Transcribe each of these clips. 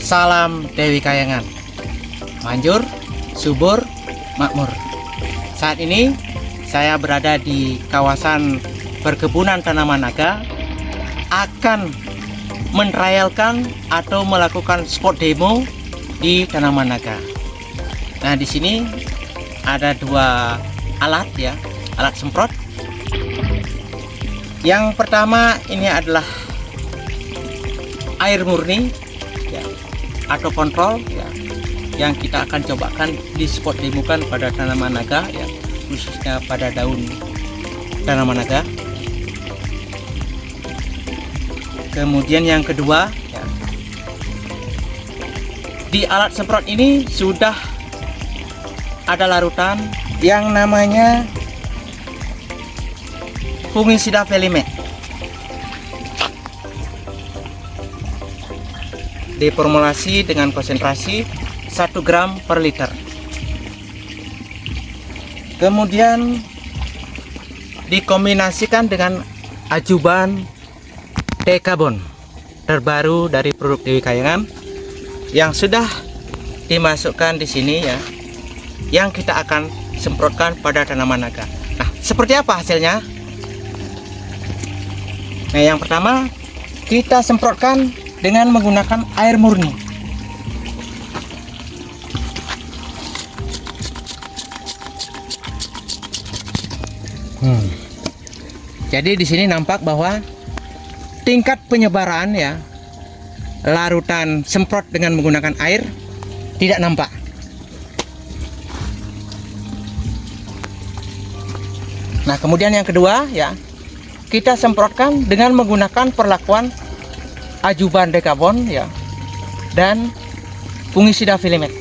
Salam Dewi Kayangan, manjur, subur, makmur. Saat ini saya berada di kawasan perkebunan tanaman naga, akan mentrialkan atau melakukan spot demo di tanaman naga. Nah, di sini ada dua alat ya, alat semprot. Yang pertama ini adalah air murni ya, atau kontrol ya, yang kita akan cobakan di spot demokan pada tanaman naga ya, khususnya pada daun tanaman naga. Kemudian yang kedua ya, di alat semprot ini sudah ada larutan yang namanya fungisida Felimet. Diformulasi dengan konsentrasi 1 gram per liter. Kemudian dikombinasikan dengan ajuban dekabon terbaru dari produk Dewi Kayangan yang sudah dimasukkan di sini ya, yang kita akan semprotkan pada tanaman naga. Nah, seperti apa hasilnya? Nah, yang pertama kita semprotkan dengan menggunakan air murni. Jadi di sini nampak bahwa tingkat penyebaran ya, larutan semprot dengan menggunakan air tidak nampak. Nah, kemudian yang kedua ya, kita semprotkan dengan menggunakan perlakuan ajuban dekabon ya, dan fungisida Felimet.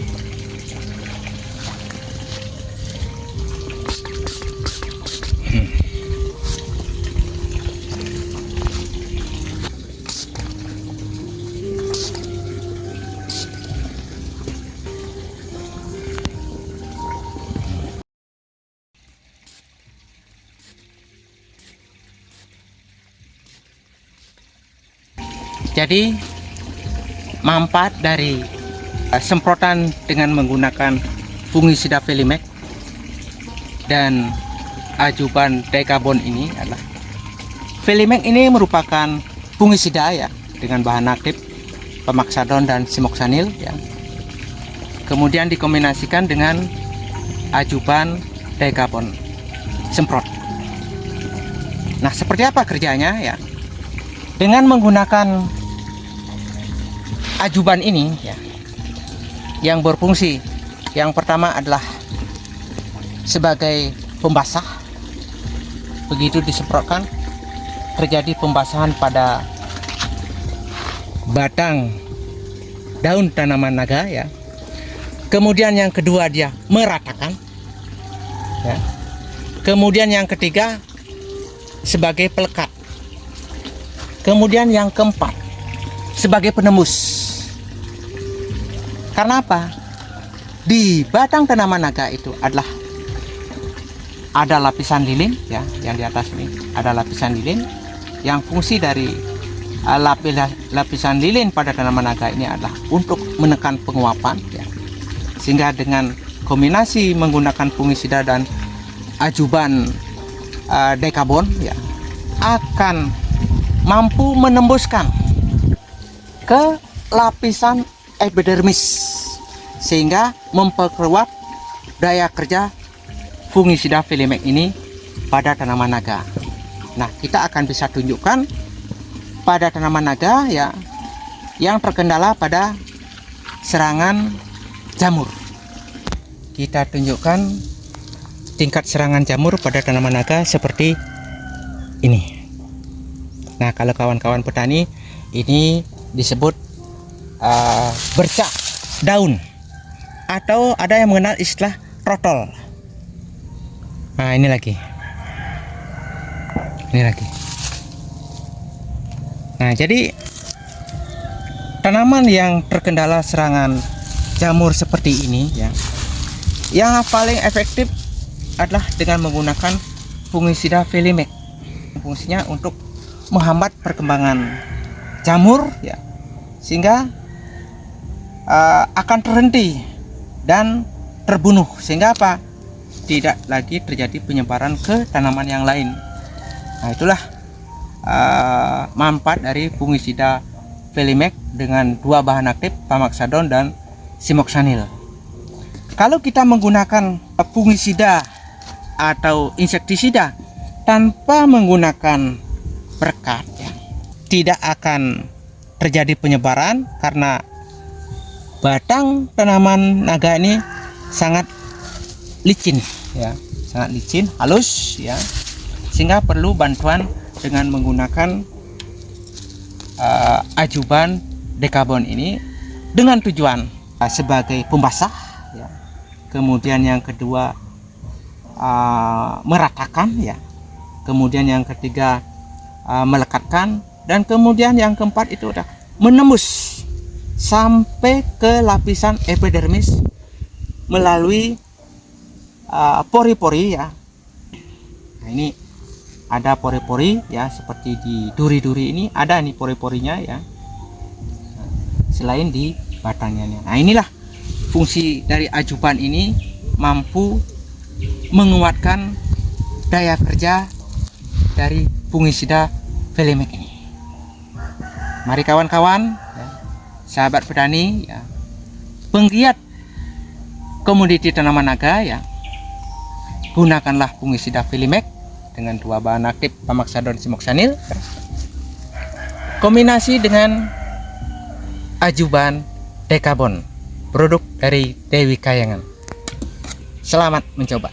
Jadi manfaat dari semprotan dengan menggunakan fungisida Felimet dan ajuban dekabon ini adalah, Felimet ini merupakan fungisida ya, dengan bahan aktif pemaksadon dan simoksanil ya. Kemudian dikombinasikan dengan ajuban dekabon semprot. Nah, seperti apa kerjanya ya? Dengan menggunakan ajuban ini ya, yang berfungsi, yang pertama adalah sebagai pembasah. Begitu disemprotkan terjadi pembasahan pada batang daun tanaman naga ya. Kemudian yang kedua dia meratakan ya. Kemudian yang ketiga sebagai pelekat. Kemudian yang keempat sebagai penembus. Karena apa? Di batang tanaman naga itu adalah ada lapisan lilin ya, yang di atas ini ada lapisan lilin, yang fungsi dari lapisan lilin pada tanaman naga ini adalah untuk menekan penguapan ya. Sehingga dengan kombinasi menggunakan fungisida dan ajuban dekabon ya, akan mampu menembuskan ke lapisan epidermis sehingga memperkuat daya kerja fungisida Felimet ini pada tanaman naga. Nah, kita akan bisa tunjukkan pada tanaman naga ya, yang terkendala pada serangan jamur. Kita tunjukkan tingkat serangan jamur pada tanaman naga seperti ini. Nah, kalau kawan-kawan petani, ini disebut bercak daun, atau ada yang mengenal istilah rotol. Nah, ini lagi. Nah, jadi tanaman yang terkendala serangan jamur seperti ini ya, yang paling efektif adalah dengan menggunakan fungisida Felimet. Fungsinya untuk menghambat perkembangan jamur ya, sehingga akan terhenti dan terbunuh, sehingga apa? Tidak lagi terjadi penyebaran ke tanaman yang lain. Nah, itulah manfaat dari fungisida Velimek dengan dua bahan aktif, Pamaxadon dan Simoxanil. Kalau kita menggunakan fungisida atau insektisida tanpa menggunakan perekat, ya, tidak akan terjadi penyebaran karena batang tanaman naga ini sangat licin, ya, sangat licin, halus, ya, sehingga perlu bantuan dengan menggunakan ajuban dekabon ini dengan tujuan sebagai pembasah, ya. Kemudian yang kedua meratakan, ya. Kemudian yang ketiga melekatkan, dan kemudian yang keempat itu udah menembus sampai ke lapisan epidermis melalui pori-pori, ya. Nah, ini ada pori-pori, ya, seperti di duri-duri ini ada nih pori-porinya, ya, selain di batangnya. Nah, inilah fungsi dari ajuban ini, mampu menguatkan daya kerja dari fungisida Velimek ini. Mari kawan-kawan, ya, sahabat petani, ya, penggiat komoditi tanaman naga, ya, gunakanlah fungisida Velimek dengan dua bahan aktif, Pamaxadon Simoxanil, kombinasi dengan ajuban dekabon, produk dari Dewi Kayangan. Selamat mencoba.